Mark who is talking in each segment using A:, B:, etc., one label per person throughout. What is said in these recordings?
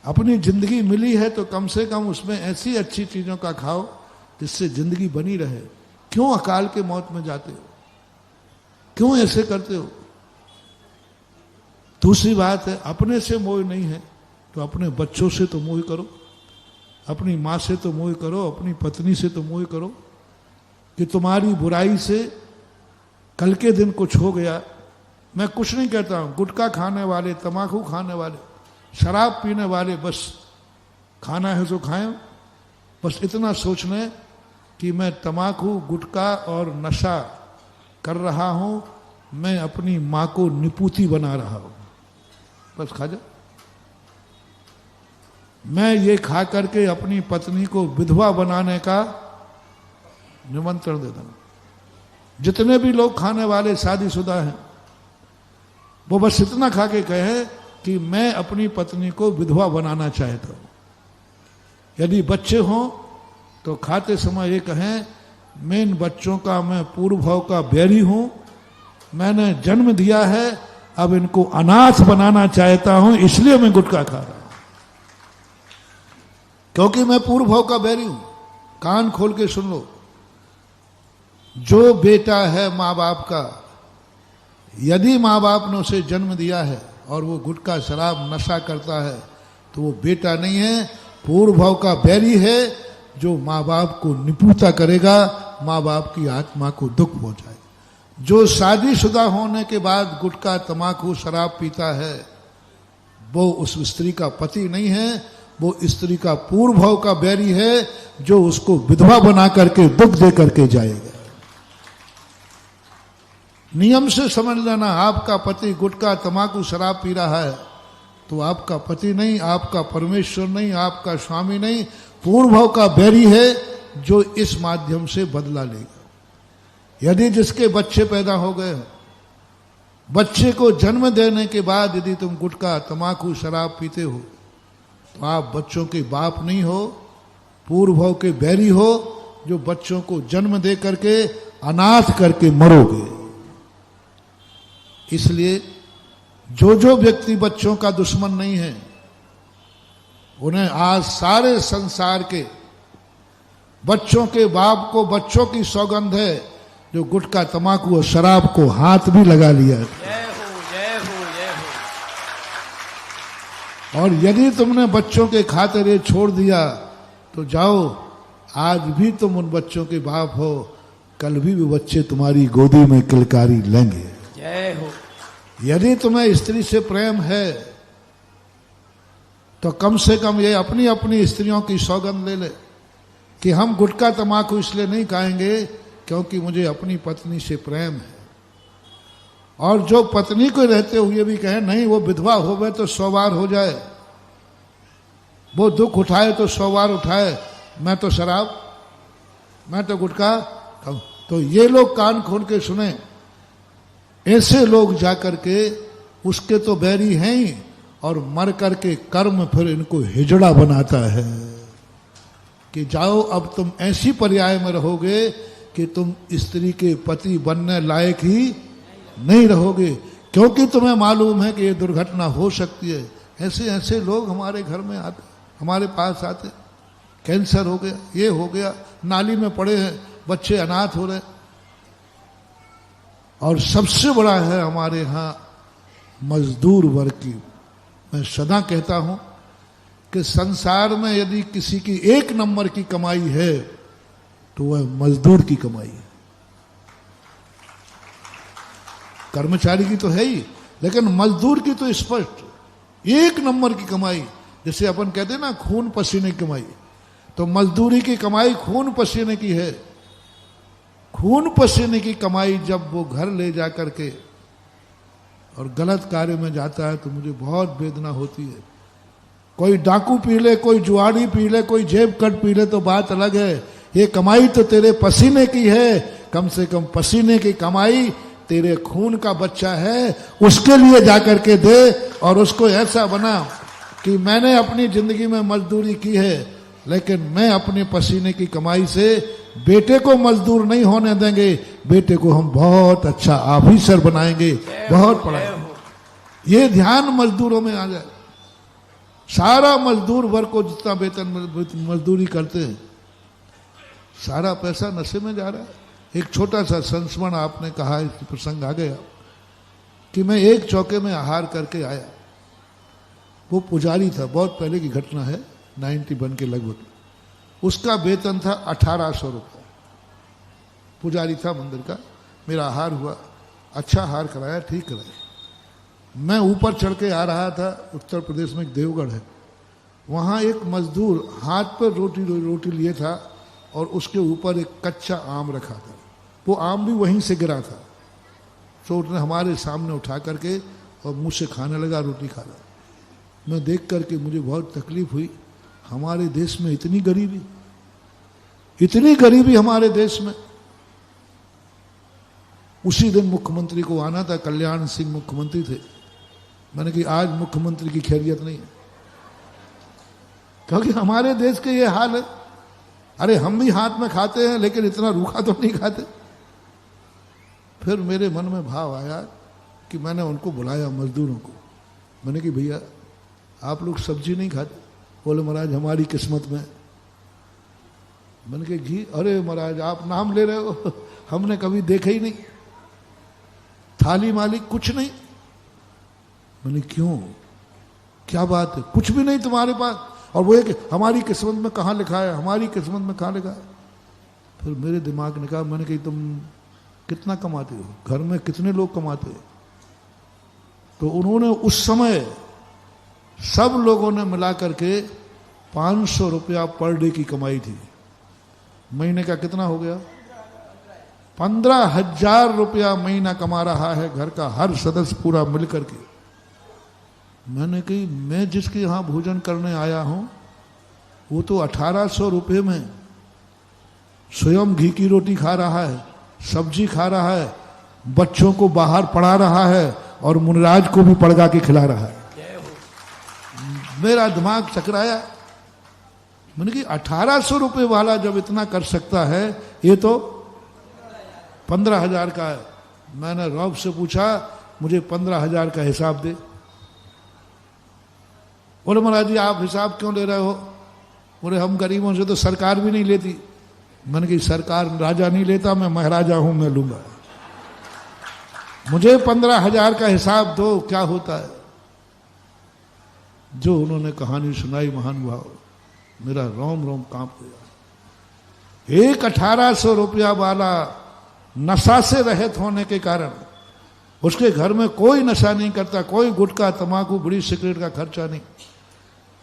A: अपनी जिंदगी मिली है तो कम से कम उसमें ऐसी अच्छी चीजों का खाओ जिससे जिंदगी बनी रहे। क्यों अकाल के मौत में जाते हो? क्यों ऐसे करते हो? दूसरी बात है, अपने से मोह नहीं है तो अपने बच्चों से तो मोह करो, अपनी मां से तो मोह करो, अपनी पत्नी से तो मोह करो कि तुम्हारी बुराई से कल के दिन कुछ हो गया। मैं कुछ नहीं कहता हूं, गुटखा खाने वाले, तंबाकू खाने वाले, शराब पीने वाले, बस खाना है तो खाएं, बस इतना सोच लें कि मैं तंबाकू, गुटखा और नशा कर रहा हूं, मैं अपनी मां को निपुती बना रहा हूं, बस खा जा। मैं ये खा करके अपनी पत्नी को विधवा बनाने का निमंत्रण देता हूं। जितने भी लोग खाने वाले शादीशुदा हैं वो बस इतना खा के कहे कि मैं अपनी पत्नी को विधवा बनाना चाहता हूं। यदि बच्चे हों तो खाते समय ये कहें, मैं इन बच्चों का मैं पूर्व भाव का बैरी हूं, मैंने जन्म दिया है, अब इनको अनाथ बनाना चाहता हूं, इसलिए मैं गुटखा खा रहा हूं, क्योंकि मैं पूर्व भाव का बैरी हूं। कान खोल के सुन लो, जो बेटा है माँ बाप का, यदि माँ बाप ने उसे जन्म दिया है और वो गुटखा, शराब, नशा करता है तो वो बेटा नहीं है, पूर्व भाव का बैरी है, जो माँ बाप को निपुता करेगा, माँ बाप की आत्मा को दुख पहुंचाए। जो शादीशुदा होने के बाद गुटखा, तंबाकू, शराब पीता है वो उस स्त्री का पति नहीं है, वो स्त्री का पूर्व भाव का बैरी है, जो उसको विधवा बना करके दुख दे करके जाएगा। नियम से समझ लेना, आपका पति गुटखा, तंबाकू, शराब पी रहा है तो आपका पति नहीं, आपका परमेश्वर नहीं, आपका स्वामी नहीं, पूर्व भाव का बैरी है, जो इस माध्यम से बदला लेगा। यदि जिसके बच्चे पैदा हो गए, बच्चे को जन्म देने के बाद यदि तुम गुटखा, तंबाकू, शराब पीते हो तो आप बच्चों के बाप नहीं हो, पूर्व भाव के बैरी हो, जो बच्चों को जन्म दे करके अनाथ करके मरोगे। इसलिए जो व्यक्ति बच्चों का दुश्मन नहीं है, उन्हें आज सारे संसार के बच्चों के बाप को बच्चों की सौगंध है, जो गुटखा, तंबाकू और शराब को हाथ भी लगा लिया है।
B: जय हो, जय हो, जय हो।
A: और यदि तुमने बच्चों के खातिर ये छोड़ दिया तो जाओ, आज भी तुम उन बच्चों के बाप हो, कल भी वो बच्चे तुम्हारी गोदी में किलकारी लेंगे।
B: जय हो।
A: यदि तुम्हें स्त्री से प्रेम है तो कम से कम ये अपनी अपनी स्त्रियों की सौगंध ले ले कि हम गुटखा, तंबाकू इसलिए नहीं खाएंगे क्योंकि मुझे अपनी पत्नी से प्रेम है। और जो पत्नी को रहते हुए भी कहे नहीं, वो विधवा हो गए तो 100 बार हो जाए, वो दुख उठाए तो 100 बार उठाए, मैं तो शराब, मैं तो गुटखा, तो ये लोग कान खोल के सुने। ऐसे लोग जाकर के उसके तो बैरी हैं ही, और मर करके कर्म फिर इनको हिजड़ा बनाता है कि जाओ, अब तुम ऐसी पर्याय में रहोगे कि तुम स्त्री के पति बनने लायक ही नहीं रहोगे, क्योंकि तुम्हें मालूम है कि ये दुर्घटना हो सकती है। ऐसे ऐसे लोग हमारे घर में आते, हमारे पास आते, कैंसर हो गया, ये हो गया, नाली में पड़े हैं, बच्चे अनाथ हो रहे। और सबसे बड़ा है हमारे यहाँ मजदूर वर्ग की। मैं सदा कहता हूं कि संसार में यदि किसी की 1 नंबर की कमाई है तो वह मजदूर की कमाई है। कर्मचारी की तो है ही, लेकिन मजदूर की तो स्पष्ट 1 नंबर की कमाई। जैसे अपन कहते हैं ना, खून पसीने की कमाई, तो मजदूरी की कमाई खून पसीने की है। खून पसीने की कमाई जब वो घर ले जा करके और गलत कार्य में जाता है तो मुझे बहुत वेदना होती है। कोई डाकू पी ले, कोई जुआड़ी पी ले, कोई जेब कट पी ले तो बात अलग है, ये कमाई तो तेरे पसीने की है। कम से कम पसीने की कमाई तेरे खून का बच्चा है, उसके लिए जाकर के दे, और उसको ऐसा बना कि मैंने अपनी जिंदगी में मजदूरी की है, लेकिन मैं अपने पसीने की कमाई से बेटे को मजदूर नहीं होने देंगे, बेटे को हम बहुत अच्छा ऑफिसर बनाएंगे, बहुत पढ़ाएंगे। ये ध्यान मजदूरों में आ जाए। सारा मजदूर वर्ग को जितना वेतन मजदूरी करते हैं, सारा पैसा नशे में जा रहा है। एक छोटा सा संस्मरण आपने कहा, इस प्रसंग आ गया कि मैं एक चौके में आहार करके आया। वो पुजारी था, बहुत पहले की घटना है, 91 के लगभग। उसका वेतन था 1800 रुपये। पुजारी था मंदिर का। मेरा आहार हुआ, अच्छा आहार कराया, ठीक कराया। मैं ऊपर चढ़ के आ रहा था। उत्तर प्रदेश में एक देवगढ़ है, वहाँ एक मजदूर हाथ पर रोटी लिए था और उसके ऊपर एक कच्चा आम रखा था। वो आम भी वहीं से गिरा था, तो उसने हमारे सामने उठा करके और मुँह से खाने लगा, रोटी खा रहा। मैं देख करके मुझे बहुत तकलीफ हुई। हमारे देश में इतनी गरीबी हमारे देश में। उसी दिन मुख्यमंत्री को आना था, कल्याण सिंह मुख्यमंत्री थे। मैंने कहा आज मुख्यमंत्री की खैरियत नहीं है, क्योंकि हमारे देश के ये हाल है। अरे हम भी हाथ में खाते हैं, लेकिन इतना रूखा तो नहीं खाते। फिर मेरे मन में भाव आया कि मैंने उनको बुलाया, मजदूरों को। मैंने कहा भैया आप लोग सब्जी नहीं खाते? बोले महाराज हमारी किस्मत में। मैंने कहा जी, अरे महाराज आप नाम ले रहे हो, हमने कभी देखा ही नहीं, थाली मालिक कुछ नहीं। मैंने क्यों, क्या बात है, कुछ भी नहीं तुम्हारे पास? और वो है कि हमारी किस्मत में कहाँ लिखा है, हमारी किस्मत में कहाँ लिखा है? फिर मेरे दिमाग ने कहा, मैंने कहा तुम कितना कमाते हो, घर में कितने लोग कमाते हैं? तो उन्होंने उस समय सब लोगों ने मिला करके 500 रुपया पर डे की कमाई थी। महीने का कितना हो गया? 15,000 रुपया महीना कमा रहा है घर का हर सदस्य पूरा मिल करके। मैंने कही मैं जिसके यहाँ भोजन करने आया हूं वो तो 1800 रुपये में स्वयं घी की रोटी खा रहा है, सब्जी खा रहा है, बच्चों को बाहर पढ़ा रहा है और मुनिराज को भी पढ़ा के खिला रहा है। मेरा दिमाग चकराया। मैंने कहा 1800 रुपये वाला जब इतना कर सकता है, ये तो 15,000 का है। मैंने रौब से पूछा मुझे 15,000 का हिसाब दे। बोले महाराज जी आप हिसाब क्यों ले रहे हो? बोले हम गरीबों से तो सरकार भी नहीं लेती। मैंने कहा सरकार राजा नहीं लेता, मैं महाराजा हूं, मैं लूंगा। मुझे 15,000 का हिसाब दो, क्या होता है? जो उन्होंने कहानी सुनाई महानुभाव, मेरा रोम रोम कांप गया। एक 1800 रुपया वाला नशा से रहित होने के कारण उसके घर में कोई नशा नहीं करता, कोई गुटखा तंबाकू बीड़ी सिगरेट का खर्चा नहीं।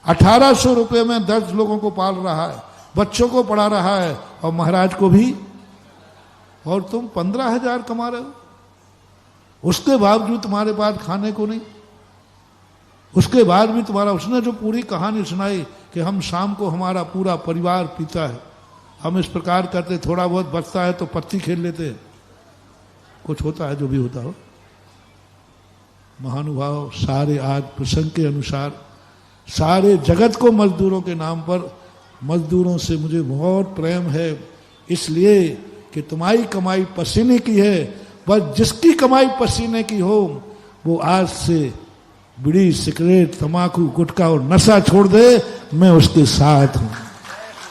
A: 1800 रुपये में 10 लोगों को पाल रहा है, बच्चों को पढ़ा रहा है और महाराज को भी। और तुम 15,000 कमा रहे हो, उसके बावजूद तुम्हारे पास खाने को नहीं। उसके बाद भी तुम्हारा, उसने जो पूरी कहानी सुनाई कि हम शाम को हमारा पूरा परिवार पीता है, हम इस प्रकार करते, थोड़ा बहुत बचता है तो पत्ती खेल लेते हैं, कुछ होता है जो भी होता हो। महानुभाव सारे आज प्रसंग के अनुसार सारे जगत को मजदूरों के नाम पर, मजदूरों से मुझे बहुत प्रेम है, इसलिए कि तुम्हारी कमाई पसीने की है। बस जिसकी कमाई पसीने की हो वो आज से बीड़ी सिगरेट तंबाकू गुटखा और नशा छोड़ दे, मैं उसके साथ हूं।